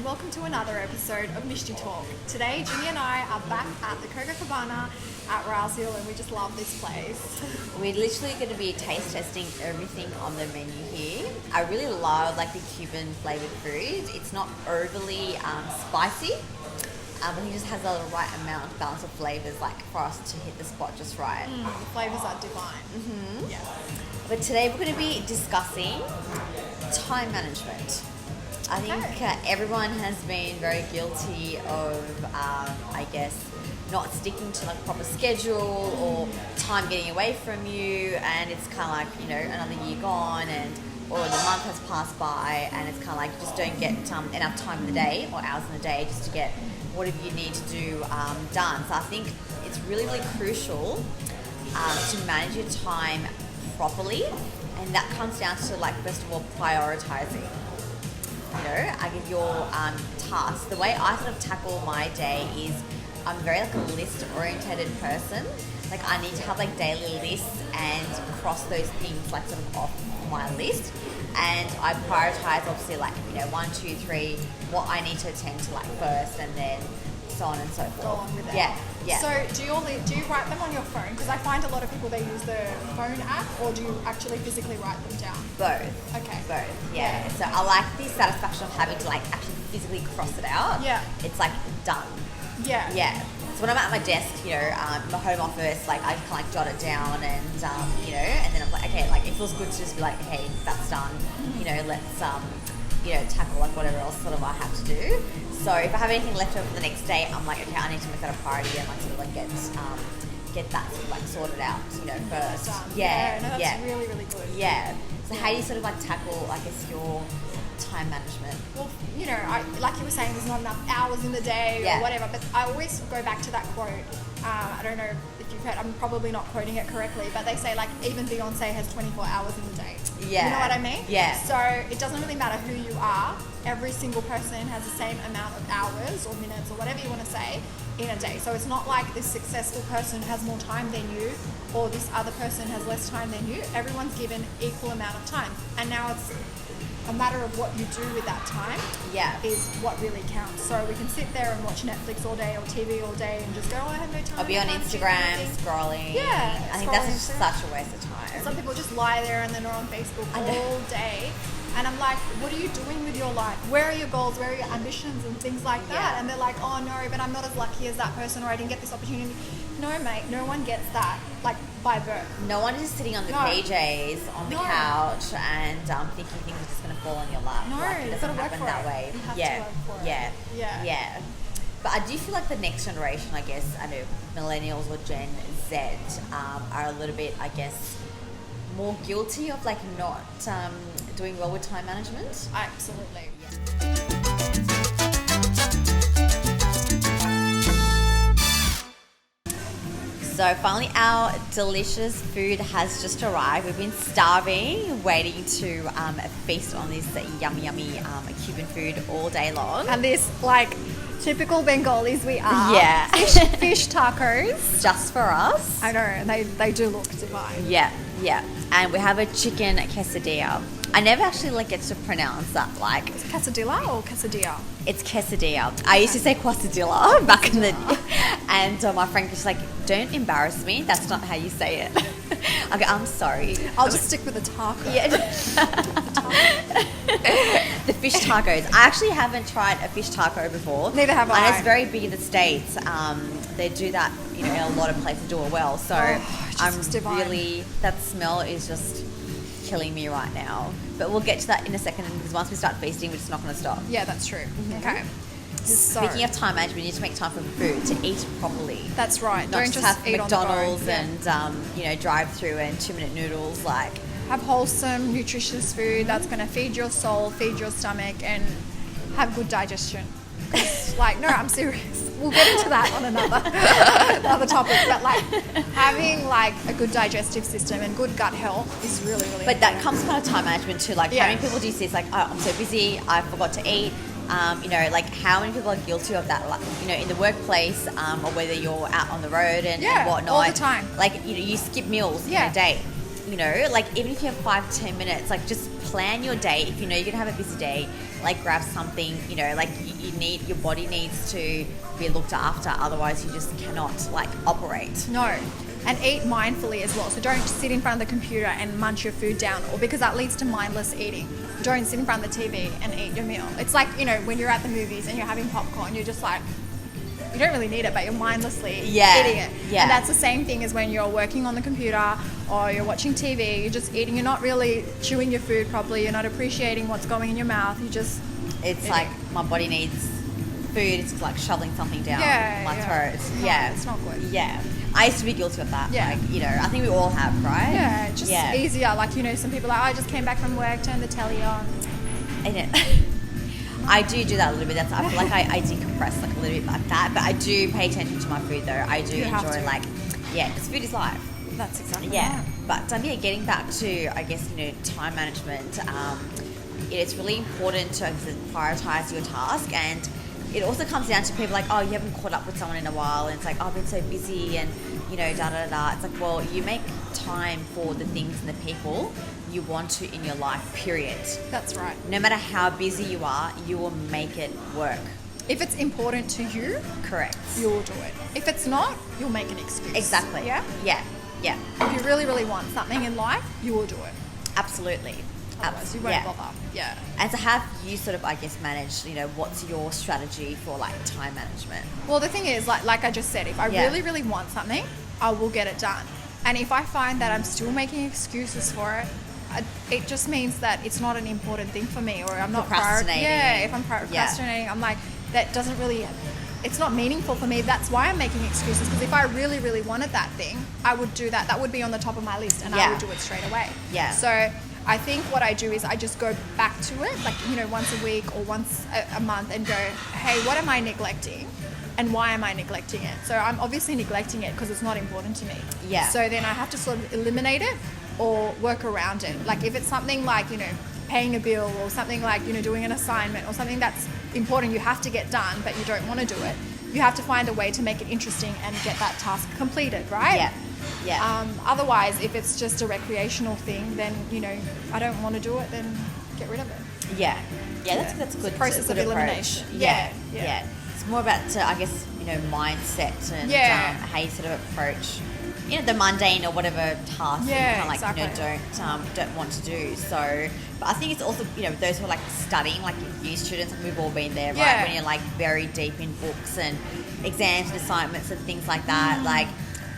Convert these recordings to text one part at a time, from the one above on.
and welcome to another episode of Mishti Talk. Today, Jinnie and I are back at the Choreographer at Rouse Hill, and we just love this place. We're literally going to be taste testing everything on the menu here. I really love like the Cuban flavored food. It's not overly spicy, but it just has the right amount, balance of flavors, like for us to hit the spot just right. The flavors are divine. Mm-hmm. Yeah. But today we're going to be discussing time management. I think everyone has been very guilty of, I guess, not sticking to like proper schedule or time getting away from you, and it's kind of like, you know, another year gone or the month has passed by, and it's kind of like you just don't get enough time in the day or hours in the day just to get whatever you need to do done. So I think it's really, really crucial to manage your time properly, and that comes down to like first of all prioritizing. You know, I give your tasks. The way I sort of tackle my day is I'm very like a list oriented person. Like I need to have like daily lists and cross those things like sort of off my list, and I prioritize obviously like, you know, 1, 2, 3 what I need to attend to like first, and then so on and so forth. Go on with it. Yeah. So do you write them on your phone? Because I find a lot of people, they use the phone app, or do you actually physically write them down? Both. Okay. Both. Yeah. So I like the satisfaction of having to like actually physically cross it out. Yeah. It's like done. Yeah. Yeah. So when I'm at my desk, you know, my home office, like I can like jot it down, and you know, and then I'm like, okay, like it feels good to just be like, okay, that's done. You know, let's you know, tackle like whatever else sort of I have to do. So if I have anything left over for the next day, I'm like, okay, I need to make that a priority and like sort of like get that sort of like sorted out, you know, first. Yeah. No, that's really, really good. Yeah. So how do you sort of like tackle, I guess, your time management? Well, you know, like you were saying, there's not enough hours in the day or whatever, but I always go back to that quote. I don't know if you've heard, I'm probably not quoting it correctly, but they say like even Beyonce has 24 hours in the day. Yeah. You know what I mean? Yeah. So it doesn't really matter who you are. Every single person has the same amount of hours or minutes or whatever you want to say in a day. So it's not like this successful person has more time than you or this other person has less time than you. Everyone's given equal amount of time. And now it's a matter of what you do with that time is what really counts. So we can sit there and watch Netflix all day or TV all day and just go, oh, I have no time. I'll be on Instagram scrolling. Yeah. I think that's just such a waste of time. Some people just lie there and then are on Facebook all day. And I'm like, what are you doing with your life? Where are your goals? Where are your ambitions and things like that? Yeah. And they're like, oh no, but I'm not as lucky as that person, or I didn't get this opportunity. No, mate, no one gets that, like, by birth. No one is sitting on the PJs on the couch and thinking things are just going to fall on your lap. No, like, it you've doesn't got to work happen for that it. way. You have to work for it. Yeah. But I do feel like the next generation, I guess, I know millennials or Gen Z are a little bit, I guess, more guilty of like not doing well with time management. Absolutely. So finally our delicious food has just arrived. We've been starving, waiting to feast on this yummy Cuban food all day long. And this, like, typical Bengalis we are. Yeah. Fish tacos. Just for us. I know, they do look divine. Yeah. And we have a chicken quesadilla. I never actually like get to pronounce that. Like, Is it quesadilla or quesadilla? it's quesadilla. I used to say quesadilla back in the day, and my friend was like, "Don't embarrass me. That's not how you say it." Okay, I'm sorry. I'll just stick with the taco. Yeah. The fish tacos. I actually haven't tried a fish taco before. Neither have I. And it's very big in the States. They do that, you know, in a lot of places do it well. So I'm divine. really, that smell is just killing me right now. But we'll get to that in a second, because once we start feasting, we're just not going to stop. Yeah, that's true. Okay. So, Speaking of time management, we need to make time for food, to eat properly. that's right. Not Don't just just have eat McDonald's on the go. and you know, drive through and 2-minute noodles. Like, Have wholesome, nutritious food that's going to feed your soul, feed your stomach, and have good digestion. Like, no, I'm serious. We'll get into that on another topic. But like, having like a good digestive system and good gut health is really, really but that important. comes from time management too. Like, how many people do you see? It's like, oh, I'm so busy, I forgot to eat. You know, like how many people are guilty of that? Like, you know, in the workplace, or whether you're out on the road and whatnot. all the time. Like, you know, you skip meals in a day. You know, like even if you have 5 to 10 minutes, like just plan your day. If you know you're gonna have a busy day, like grab something, you know, like you need, your body needs to be looked after, otherwise you just cannot like operate. No. And eat mindfully as well. So don't sit in front of the computer and munch your food down, or because that leads to mindless eating. Don't sit in front of the TV and eat your meal. It's like, you know, when you're at the movies and you're having popcorn, you're just like, you don't really need it, but you're mindlessly eating it. Yeah. And that's the same thing as when you're working on the computer or you're watching TV, you're just eating, you're not really chewing your food properly, you're not appreciating what's going in your mouth, you just... It's like my body needs food, it's like shoveling something down my throat. It's not good. Yeah. I used to be guilty of that. Yeah. Like, you know, I think we all have, right? Yeah, just easier. Like, you know, some people are like, I just came back from work, turned the telly on. I do that a little bit. I feel like I decompress like a little bit like that. But I do pay attention to my food though. I do enjoy like, because food is life. That's exactly right. But getting back to, I guess, you know, time management, it's really important to prioritize your task, and it also comes down to people like, oh, you haven't caught up with someone in a while, and it's like, oh, I've been so busy, and you know, da da da. It's like, well, you make time for the things and the people you want to in your life, period. That's right. No matter how busy you are, you will make it work. If it's important to you, correct, you'll do it. If it's not, you'll make an excuse. Exactly. Yeah? Yeah. If you really, really want something in life, you will do it. Absolutely. Otherwise, you won't bother. Yeah. And so have you sort of, I guess, managed, you know, what's your strategy for like time management? Well, the thing is, like I just said, if I really, really want something, I will get it done. And if I find that I'm still making excuses for it, it just means that it's not an important thing for me, or I'm not procrastinating. If I'm procrastinating, I'm like, that doesn't really, it's not meaningful for me. That's why I'm making excuses, because if I really, really wanted that thing, I would do that. That would be on the top of my list, and I would do it straight away. Yeah. So I think what I do is I just go back to it, like, you know, once a week or once a month, and go, hey, what am I neglecting? And why am I neglecting it? So I'm obviously neglecting it because it's not important to me. Yeah. So then I have to sort of eliminate it or work around it. Like if it's something like, you know, paying a bill, or something like, you know, doing an assignment, or something that's important, you have to get done, but you don't want to do it. You have to find a way to make it interesting and get that task completed, right? Yeah. Otherwise, if it's just a recreational thing, then, you know, I don't want to do it, then get rid of it. Yeah. That's good. Process of elimination. Yeah. It's more about, I guess, you know, mindset and how you sort of approach, you know, the mundane or whatever task that you kind of like, you know, don't want to do. So, but I think it's also, you know, those who are like studying, like uni students, we've all been there, right? When you're like very deep in books and exams and assignments and things like that, like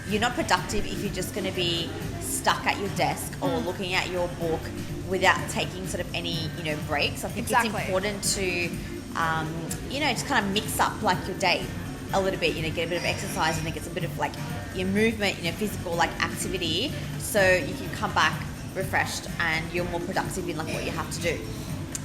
you're not productive if you're just going to be stuck at your desk or looking at your book without taking sort of any, you know, breaks. I think it's important to, you know, just kind of mix up like your day a little bit, you know, get a bit of exercise, and then get a bit of like your movement, you know, physical like activity, so you can come back refreshed and you're more productive in like what you have to do.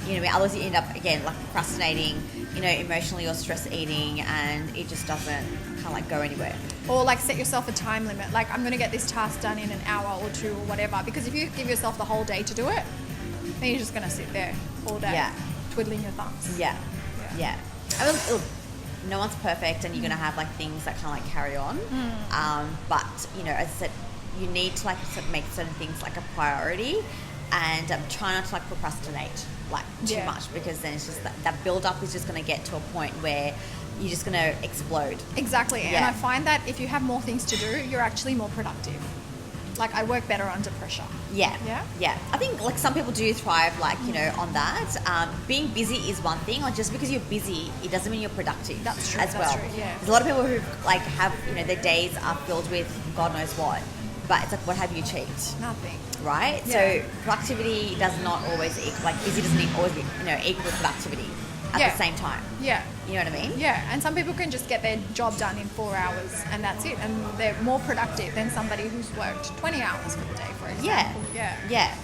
You know, otherwise you end up again like procrastinating, you know, emotionally or stress eating, and it just doesn't kind of like go anywhere. Or like set yourself a time limit, like I'm going to get this task done in an hour or two or whatever, because if you give yourself the whole day to do it, then you're just going to sit there all day twiddling your thumbs. Yeah. I mean, look, no one's perfect, and you're going to have like things that kind of like carry on, but you know, as I said, you need to like sort of make certain things like a priority, and try not to like procrastinate like too much, because then it's just that build up is just going to get to a point where you're just going to explode. Exactly. And I find that if you have more things to do, you're actually more productive. Like I work better under pressure. Yeah. I think like some people do thrive like, you know, on that. Being busy is one thing. Like just because you're busy, it doesn't mean you're productive. That's true. As well. That's true, yeah. There's a lot of people who like have, you know, their days are filled with God knows what. But it's like, what have you achieved? Nothing. Right? Yeah. So productivity does not always, like busy doesn't always be, you know, equal to productivity at the same time. Yeah. You know what I mean? Yeah, and some people can just get their job done in 4 hours and that's it. And they're more productive than somebody who's worked 20 hours for the day, for example. Yeah.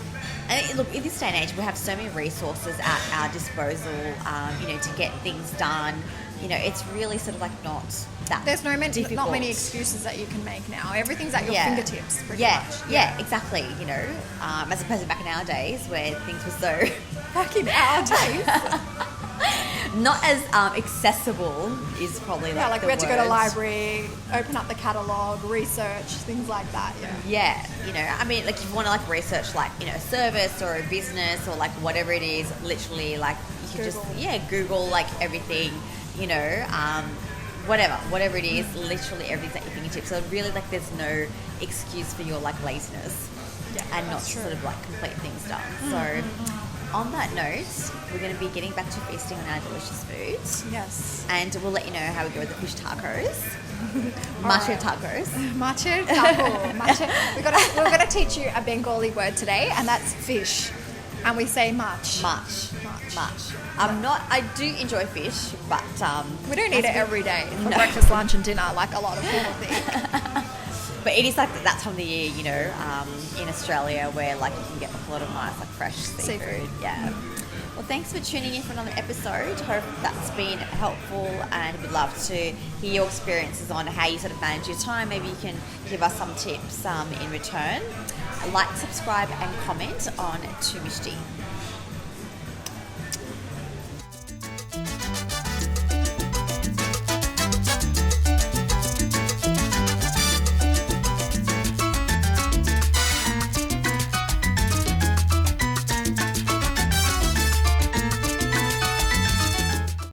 And look, in this day and age, we have so many resources at our disposal, you know, to get things done. You know, it's really sort of like not that There's not difficult. many excuses that you can make now. Everything's at your fingertips, pretty much. Yeah, exactly. You know, as opposed to back in our days where things were so... Back in our days. Not as accessible is probably like like the we had to go to word. library, open up the catalogue, research, things like that, Yeah, you know, I mean, like if you want to like research like, you know, a service or a business or like whatever it is, literally like you to just Google. Google like everything, you know, whatever it is, literally everything's at your fingertips. So really, like, there's no excuse for your like laziness and not to sort of like complete things done. So on that note, we're going to be getting back to feasting on our delicious food. Yes. And we'll let you know how we go with the fish tacos. Macho tacos. Macho taco. We're gonna teach you a Bengali word today, and that's fish. And we say much. Much. I do enjoy fish, but We don't eat it every day for breakfast, lunch, and dinner like a lot of people think. But it is like that time of the year, you know, in Australia where like you can get a lot of nice like fresh seafood. Yeah. Well, thanks for tuning in for another episode. Hope that's been helpful, and we'd love to hear your experiences on how you sort of manage your time. Maybe you can give us some tips in return. Like, subscribe, and comment on twomishti.